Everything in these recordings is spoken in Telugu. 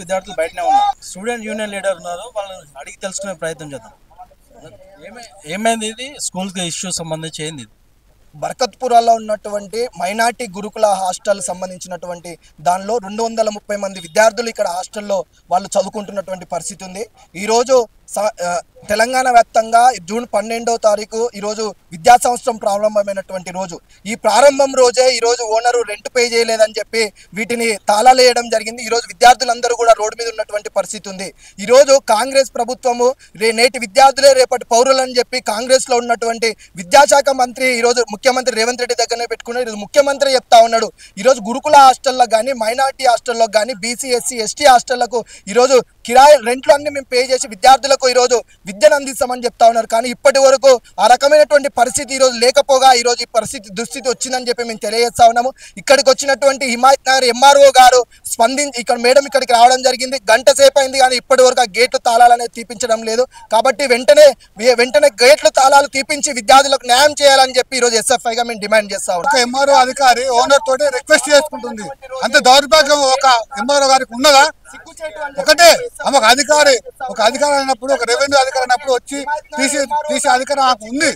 విద్యార్థులు బయటనే ఉన్నారు. స్టూడెంట్ యూనియన్ లీడర్ ఉన్నారు, వాళ్ళని అడిగి తెలుసుకునే ప్రయత్నం చేద్దాం. ఏమైంది ఇది స్కూల్ ఇష్యూ సంబంధించి ఏంది? బర్కత్పురాలో ఉన్నటువంటి మైనార్టీ గురుకుల హాస్టల్ సంబంధించినటువంటి దానిలో 230 మంది విద్యార్థులు ఇక్కడ హాస్టల్లో వాళ్ళు చదువుకుంటున్నటువంటి పరిస్థితి ఉంది. ఈరోజు తెలంగాణ వ్యాప్తంగా జూన్ 12వ తారీఖు ఈరోజు విద్యా సంవత్సరం ప్రారంభమైనటువంటి రోజు. ఈ ప్రారంభం రోజే ఈరోజు ఓనరు రెంట్ పే చేయలేదని చెప్పి వీటిని తాళాలు వేయడం జరిగింది. ఈరోజు విద్యార్థులందరూ కూడా రోడ్డు మీద ఉన్నటువంటి పరిస్థితి ఉంది. ఈరోజు కాంగ్రెస్ ప్రభుత్వము నేటి విద్యార్థులే రేపటి పౌరులని చెప్పి కాంగ్రెస్లో ఉన్నటువంటి విద్యాశాఖ మంత్రి ఈరోజు ముఖ్యమంత్రి రేవంత్ రెడ్డి దగ్గరనే పెట్టుకున్నారు. ఈరోజు ముఖ్యమంత్రి చెప్తా ఉన్నాడు, ఈరోజు గురుకుల హాస్టల్లో కానీ మైనార్టీ హాస్టల్లో కానీ బీసీ ఎస్సీ ఎస్టీ హాస్టళ్లకు ఈరోజు కిరాయి రెంట్లు అన్ని మేము పే చేసి విద్యార్థులకు ఈరోజు విద్యను అందిస్తామని చెప్తా ఉన్నారు. కానీ ఇప్పటి వరకు ఆ రకమైనటువంటి పరిస్థితి ఈరోజు లేకపోగా ఈరోజు ఈ పరిస్థితి దుస్థితి వచ్చిందని చెప్పి మేము తెలియజేస్తా ఉన్నాము. ఇక్కడికి వచ్చినటువంటి హిమాయత్ నగర్ ఎంఆర్ఓ గారు స్పందించి ఇక్కడ మేడం ఇక్కడికి రావడం జరిగింది. గంట సేపు అయింది కానీ ఇప్పటి వరకు ఆ గేట్లు తాళాలు అనేది తీపించడం లేదు. కాబట్టి వెంటనే గేట్లు తాళాలు తీపించి విద్యార్థులకు న్యాయం చేయాలని చెప్పి ఈరోజు ఎస్ఎఫ్ఐగా మేము డిమాండ్ చేస్తా ఉన్నాం. ఎంఆర్ఓ అధికారి ఓనర్ తోటి రిక్వెస్ట్ చేసుకుంటుంది. అంత దౌర్భాగ్యం ఒక ఎంఆర్ఓ గారికి ఉన్నదా? ఒకటే ఒక అధికారి అయినప్పుడు, ఒక రెవెన్యూ అధికారి అయినప్పుడు వచ్చి తీసే అధికారం నాకు ఉంది.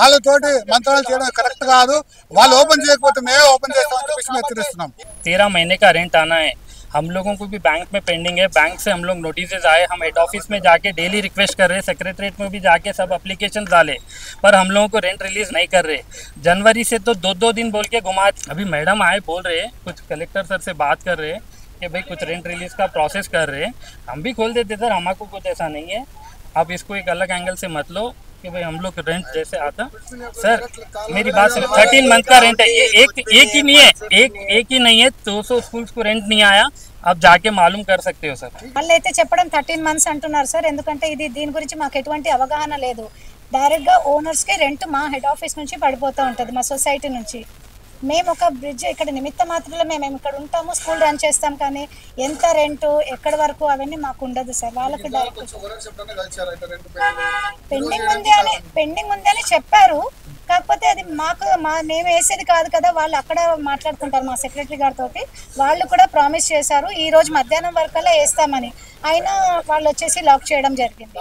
వాళ్ళతోటి మంత్రాలు చేయడం కరెక్ట్ కాదు. వాళ్ళు ఓపెన్ చేయకపోతే మేమే ఓపెన్ చేస్తామని చెప్పి హెచ్చరిస్తున్నాం. 13 महीने का रेंट आना है. हम लोगों को भी बैंक में पेंडिंग है. बैंक से हम लोग नोटिसेज आए, हम हेड ऑफिस में जाके डेली रिक्वेस्ट कर रहे हैं, सेक्रेटरीट में भी जाके सब एप्लीकेशन डाले, पर हम लोगों को रेंट रिलीज नहीं कर रहे. जनवरी से तो 2-2 दिन बोल के घुमा. अभी मैडम आए बोल रहे हैं, कुछ कलेक्टर सर से बात कर रहे हैं कि भाई कुछ रेंट रिलीज का प्रोसेस कर रहे हैं. हम भी खोल देते सर, हमको कुछ ऐसा नहीं है. आप इसको एक अलग एंगल से मत लो कि भाई हम लोग रेंट जैसे आता. सर मेरी बात सुनो, 13 मंथ का रेंट है. ये एक ही नहीं है, एक ही नहीं है. 200 स्कूल्स को रेंट नहीं आया. आप जाके मालूम कर सकते हो सर. వాళ్ళైతే చెప్పడం 13 మంత్స్ అంటున్నారు సార్. ఎందుకంటే ఇది దీని గురించి మాకు ఎటువంటి అవగాహన లేదు. డైరెక్ట్గా ఓనర్స్కి రెంట్ మా హెడ్ ఆఫీస్ నుంచి పడిపోతూ ఉంటుంది, మా సొసైటీ నుంచి. మేము ఒక బ్రిడ్జ్ ఇక్కడ నిమిత్త మాత్రంలో మేము ఇక్కడ ఉంటాము, స్కూల్ రన్ చేస్తాం, కానీ ఎంత రెంటు ఎక్కడి వరకు అవన్నీ మాకు ఉండదు సార్. వాళ్ళకి పెండింగ్ ఉంది అని చెప్పారు. కాకపోతే అది మేము వేసేది కాదు కదా, వాళ్ళు అక్కడ మాట్లాడుకుంటారు మా సెక్రటరీ గారితో. వాళ్ళు కూడా ప్రామిస్ చేశారు ఈ రోజు మధ్యాహ్నం వరకల్లా వేస్తామని. అయినా వాళ్ళు వచ్చేసి లాక్ చేయడం జరిగింది.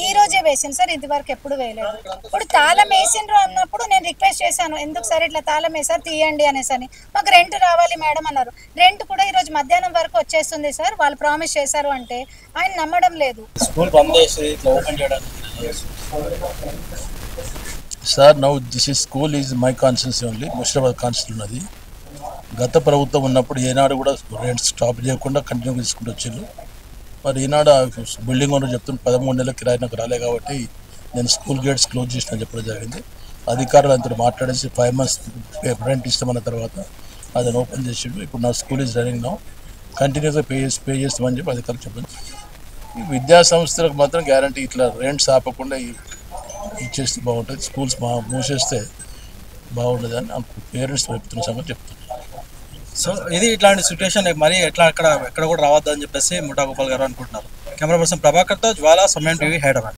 ఈ రోజే వేసింది సార్, ఇది వరకు ఎప్పుడు వేయలేదు. ఇప్పుడు తాళం వేసిండ్రు అన్నప్పుడు నేను రిక్వెస్ట్ చేశాను, ఎందుకు సార్ ఇట్లా తాళం వేసారు తీయండి అనేసి. మాకు రెంట్ రావాలి మేడం అన్నారు. రెంట్ కూడా ఈ రోజు మధ్యాహ్నం వరకు వచ్చేస్తుంది సార్, వాళ్ళు ప్రామిస్ చేశారు అంటే ఆయన నమ్మడం లేదు. స్కూల్ బంద్ చేసి ఇట్లా ఓపెన్ చేయడానికి sir, now this is school is my constituency only, Musheerabad constitution ఉన్నది. గత ప్రభుత్వం ఉన్నప్పుడు ఏనాడు కూడా రెంట్ స్టాప్ చేయకుండా కంటిన్యూ తీసుకుంటూ వచ్చిండు. మరి ఈనాడు బిల్డింగ్ ఓనర్ చెప్తున్న 13 నెలల కిరాయి నాకు రాలే కాబట్టి నేను స్కూల్ గేట్స్ క్లోజ్ చేసిన చెప్పడం జరిగింది. అధికారులు అంతా మాట్లాడేసి 5 months రెంట్ ఇస్తామన్న తర్వాత అదని ఓపెన్ చేసిండు. ఇప్పుడు నా స్కూల్ ఈజ్ రన్నింగ్ నౌ, కంటిన్యూస్గా పే చేస్తామని చెప్పి అధికారులు చెప్పారు. ఈ విద్యా సంస్థలకు మాత్రం గ్యారంటీ ఇట్లా రెంట్స్ ఆపకుండా ఇచ్చేస్తే బాగుంటుంది. స్కూల్స్ మూసేస్తే బాగుంటుంది అని పేరెంట్స్ చెప్తున్న సంగతి చెప్తున్నారు. సో ఇది ఇట్లాంటి సిచ్యువేషన్ మరి ఎక్కడ కూడా రావద్దని చెప్పేసి ముఠా గోపాల్ గారు అనుకుంటున్నారు. కెమెరా పర్సన్ ప్రభాకర్తో జ్వాలా, సమయం టీవీ, హైదరాబాద్.